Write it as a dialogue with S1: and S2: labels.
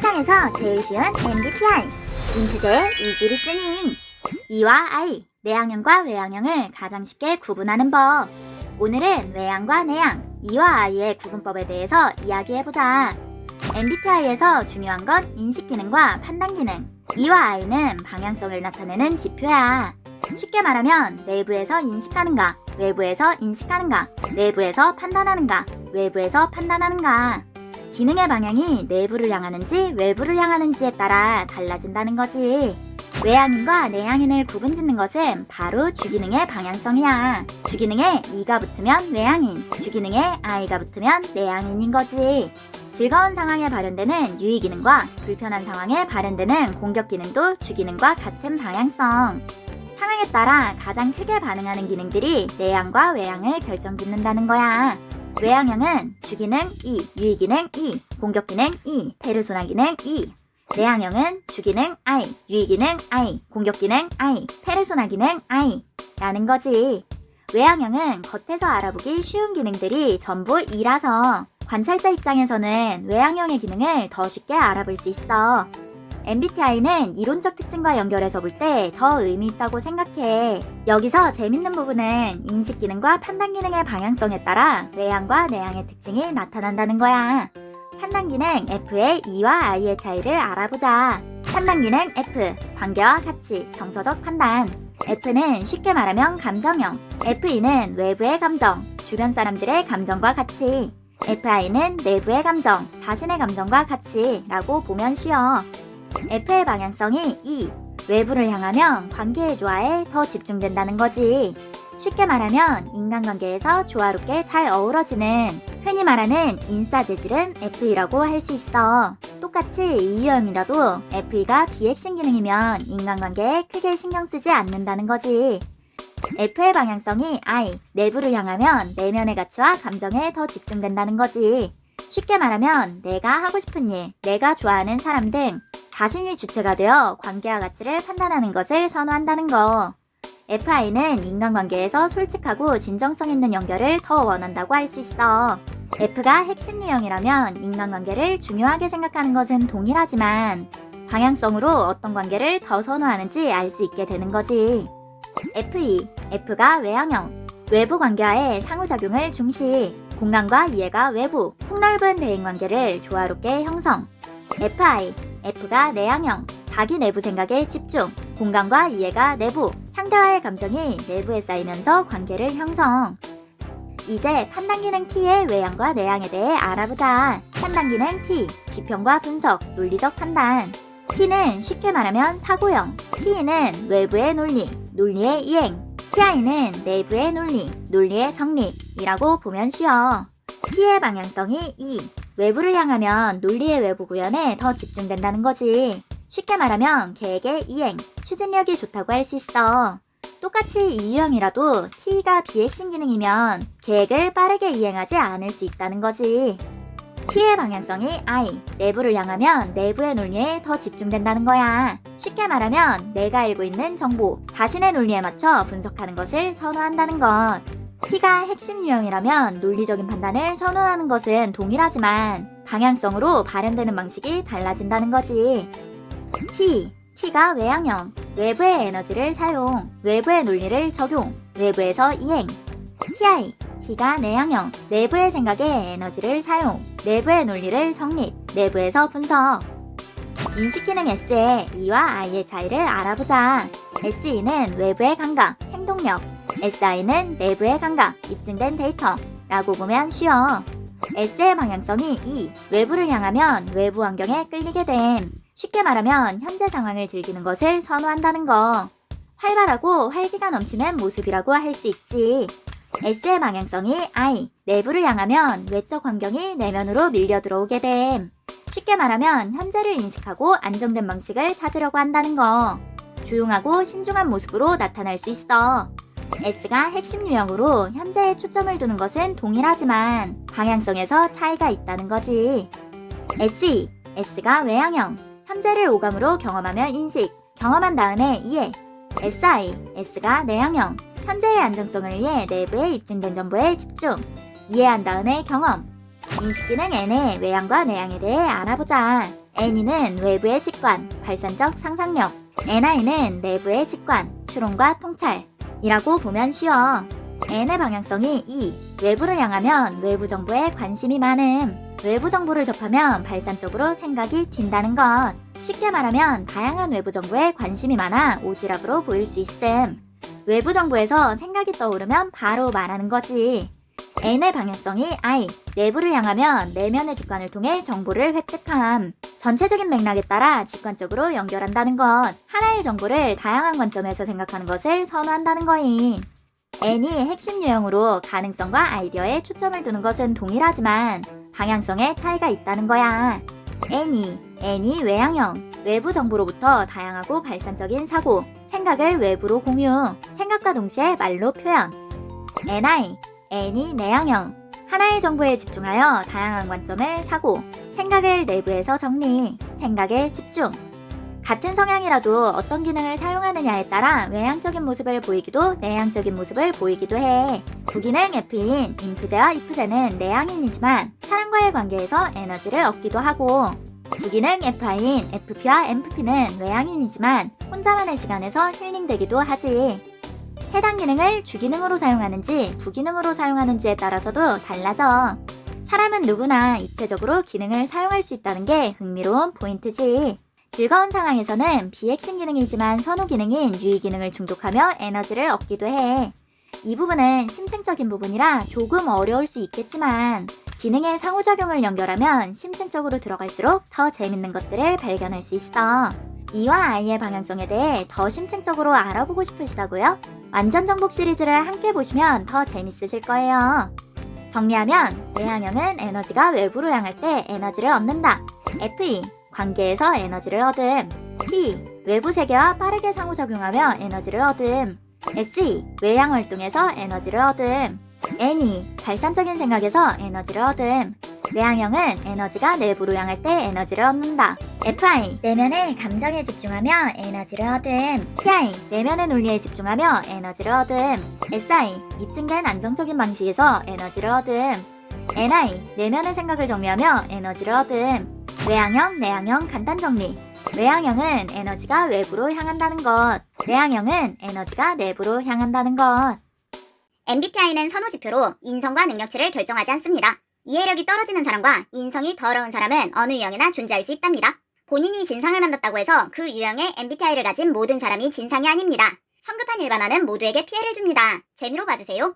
S1: 세상에서 제일 쉬운 MBTI 링크제의 이지 리스닝. E와 I, 내향형과 외향형을 가장 쉽게 구분하는 법. 오늘은 외향과 내향, E와 I의 구분법에 대해서 이야기해보자. MBTI에서 중요한 건 인식 기능과 판단 기능. E와 I는 방향성을 나타내는 지표야. 쉽게 말하면 내부에서 인식하는가, 외부에서 인식하는가, 내부에서 판단하는가, 외부에서 판단하는가. 기능의 방향이 내부를 향하는지 외부를 향하는지에 따라 달라진다는 거지. 외향인과 내향인을 구분짓는 것은 바로 주기능의 방향성이야. 주기능에 E가 붙으면 외향인, 주기능에 I가 붙으면 내향인인 거지. 즐거운 상황에 발현되는 유의 기능과 불편한 상황에 발현되는 공격 기능도 주기능과 같은 방향성. 상황에 따라 가장 크게 반응하는 기능들이 내향과 외향을 결정짓는다는 거야. 외향형은 주기능 E, 유의기능 E, 공격기능 E, 페르소나 기능 E. 내향형은 주기능 I, 유의기능 I, 공격기능 I, 페르소나 기능 I 라는 거지. 외향형은 겉에서 알아보기 쉬운 기능들이 전부 E라서 관찰자 입장에서는 외향형의 기능을 더 쉽게 알아볼 수 있어. MBTI는 이론적 특징과 연결해서 볼 때 더 의미 있다고 생각해. 여기서 재밌는 부분은 인식 기능과 판단 기능의 방향성에 따라 외향과 내향의 특징이 나타난다는 거야. 판단 기능 F의 E와 I의 차이를 알아보자. 판단 기능 F, 관계와 가치, 정서적 판단. F는 쉽게 말하면 감정형. FE는 외부의 감정, 주변 사람들의 감정과 가치. FI는 내부의 감정, 자신의 감정과 가치라고 보면 쉬워. F의 방향성이 E, 외부를 향하면 관계의 조화에 더 집중된다는 거지. 쉽게 말하면 인간관계에서 조화롭게 잘 어우러지는, 흔히 말하는 인싸 재질은 FE라고 할 수 있어. 똑같이 E 유형이라도 FE가 비핵심 기능이면 인간관계에 크게 신경 쓰지 않는다는 거지. F의 방향성이 I, 내부를 향하면 내면의 가치와 감정에 더 집중된다는 거지. 쉽게 말하면 내가 하고 싶은 일, 내가 좋아하는 사람 등 자신이 주체가 되어 관계와 가치를 판단하는 것을 선호한다는 거. FI는 인간관계에서 솔직하고 진정성 있는 연결을 더 원한다고 할 수 있어. F가 핵심 유형이라면 인간관계를 중요하게 생각하는 것은 동일하지만 방향성으로 어떤 관계를 더 선호하는지 알 수 있게 되는 거지. FE, F가 외향형, 외부 관계와의 상호작용을 중시, 공감과 이해가 외부, 폭넓은 대인관계를 조화롭게 형성. FI, F가 내향형, 자기 내부 생각에 집중, 공감과 이해가 내부, 상대와의 감정이 내부에 쌓이면서 관계를 형성. 이제 판단 기능 T의 외향과 내향에 대해 알아보자. 판단 기능 T, 비평과 분석, 논리적 판단. T는 쉽게 말하면 사고형, T는 외부의 논리, 논리의 이행, TI는 내부의 논리, 논리의 정립이라고 보면 쉬워. T의 방향성이 E, 외부를 향하면 논리의 외부 구현에 더 집중된다는 거지. 쉽게 말하면 계획의 이행, 추진력이 좋다고 할 수 있어. 똑같이 E 유형이라도 T가 비핵심 기능이면 계획을 빠르게 이행하지 않을 수 있다는 거지. T의 방향성이 I, 내부를 향하면 내부의 논리에 더 집중된다는 거야. 쉽게 말하면 내가 알고 있는 정보, 자신의 논리에 맞춰 분석하는 것을 선호한다는 것. T가 핵심 유형이라면 논리적인 판단을 선호하는 것은 동일하지만 방향성으로 발현되는 방식이 달라진다는 거지. T가 외향형, 외부의 에너지를 사용, 외부의 논리를 적용, 외부에서 이행. T가 내향형, 내부의 생각에 에너지를 사용, 내부의 논리를 정립, 내부에서 분석. 인식기능 S의 E와 I의 차이를 알아보자. SE는 외부의 감각, 행동력, SI는 내부의 감각, 입증된 데이터라고 보면 쉬워. S의 방향성이 E, 외부를 향하면 외부 환경에 끌리게 됨. 쉽게 말하면 현재 상황을 즐기는 것을 선호한다는 거. 활발하고 활기가 넘치는 모습이라고 할 수 있지. S의 방향성이 I, 내부를 향하면 외적 환경이 내면으로 밀려 들어오게 됨. 쉽게 말하면 현재를 인식하고 안정된 방식을 찾으려고 한다는 거. 조용하고 신중한 모습으로 나타날 수 있어. S가 핵심 유형으로 현재에 초점을 두는 것은 동일하지만 방향성에서 차이가 있다는 거지. SE, S가 외향형, 현재를 오감으로 경험하며 인식, 경험한 다음에 이해. SI, S가 내향형, 현재의 안정성을 위해 내부에 입증된 정보에 집중, 이해한 다음에 경험. 인식 기능 N의 외향과 내향에 대해 알아보자. N이는 외부의 직관, 발산적 상상력, NI는 내부의 직관, 추론과 통찰이라고 보면 쉬워. N의 방향성이 2. 외부를 향하면 외부 정보에 관심이 많음. 외부 정보를 접하면 발산적으로 생각이 튄다는 것. 쉽게 말하면 다양한 외부 정보에 관심이 많아 오지랖으로 보일 수 있음. 외부 정보에서 생각이 떠오르면 바로 말하는 거지. N의 방향성이 I. 내부를 향하면 내면의 직관을 통해 정보를 획득함. 전체적인 맥락에 따라 직관적으로 연결한다는 것. 하나의 정보를 다양한 관점에서 생각하는 것을 선호한다는 거임. N이 핵심 유형으로 가능성과 아이디어에 초점을 두는 것은 동일하지만 방향성에 차이가 있다는 거야. N이 외향형, 외부 정보로부터 다양하고 발산적인 사고, 생각을 외부로 공유, 생각과 동시에 말로 표현. N이 내향형, 하나의 정보에 집중하여 다양한 관점을 사고, 생각을 내부에서 정리, 생각에 집중. 같은 성향이라도 어떤 기능을 사용하느냐에 따라 외향적인 모습을 보이기도 내향적인 모습을 보이기도 해. 부기능 F인 잉크제와 이프제는 내향인이지만 사람과의 관계에서 에너지를 얻기도 하고, 부기능 F인 FP와 MFP는 외향인이지만 혼자만의 시간에서 힐링되기도 하지. 해당 기능을 주기능으로 사용하는지 부기능으로 사용하는지에 따라서도 달라져. 사람은 누구나 입체적으로 기능을 사용할 수 있다는 게 흥미로운 포인트지. 즐거운 상황에서는 비핵심 기능이지만 선호 기능인 유의 기능을 중독하며 에너지를 얻기도 해. 이 부분은 심층적인 부분이라 조금 어려울 수 있겠지만 기능의 상호작용을 연결하면 심층적으로 들어갈수록 더 재밌는 것들을 발견할 수 있어. E와 I의 방향성에 대해 더 심층적으로 알아보고 싶으시다고요? 완전 정복 시리즈를 함께 보시면 더 재밌으실 거예요. 정리하면 내향형은 에너지가 외부로 향할 때 에너지를 얻는다. FE 관계에서 에너지를 얻음. T 외부 세계와 빠르게 상호작용하며 에너지를 얻음. SE 외향 활동에서 에너지를 얻음. NE 발산적인 생각에서 에너지를 얻음. 내향형은 에너지가 내부로 향할 때 에너지를 얻는다. FI 내면의 감정에 집중하며 에너지를 얻음. TI 내면의 논리에 집중하며 에너지를 얻음. SI 입증된 안정적인 방식에서 에너지를 얻음. NI 내면의 생각을 정리하며 에너지를 얻음. 외향형, 내향형 간단 정리. 외향형은 에너지가 외부로 향한다는 것. 내향형은 에너지가 내부로 향한다는 것.
S2: MBTI는 선호지표로 인성과 능력치를 결정하지 않습니다. 이해력이 떨어지는 사람과 인성이 더러운 사람은 어느 유형이나 존재할 수 있답니다. 본인이 진상을 만났다고 해서 그 유형의 MBTI를 가진 모든 사람이 진상이 아닙니다. 성급한 일반화는 모두에게 피해를 줍니다. 재미로 봐주세요.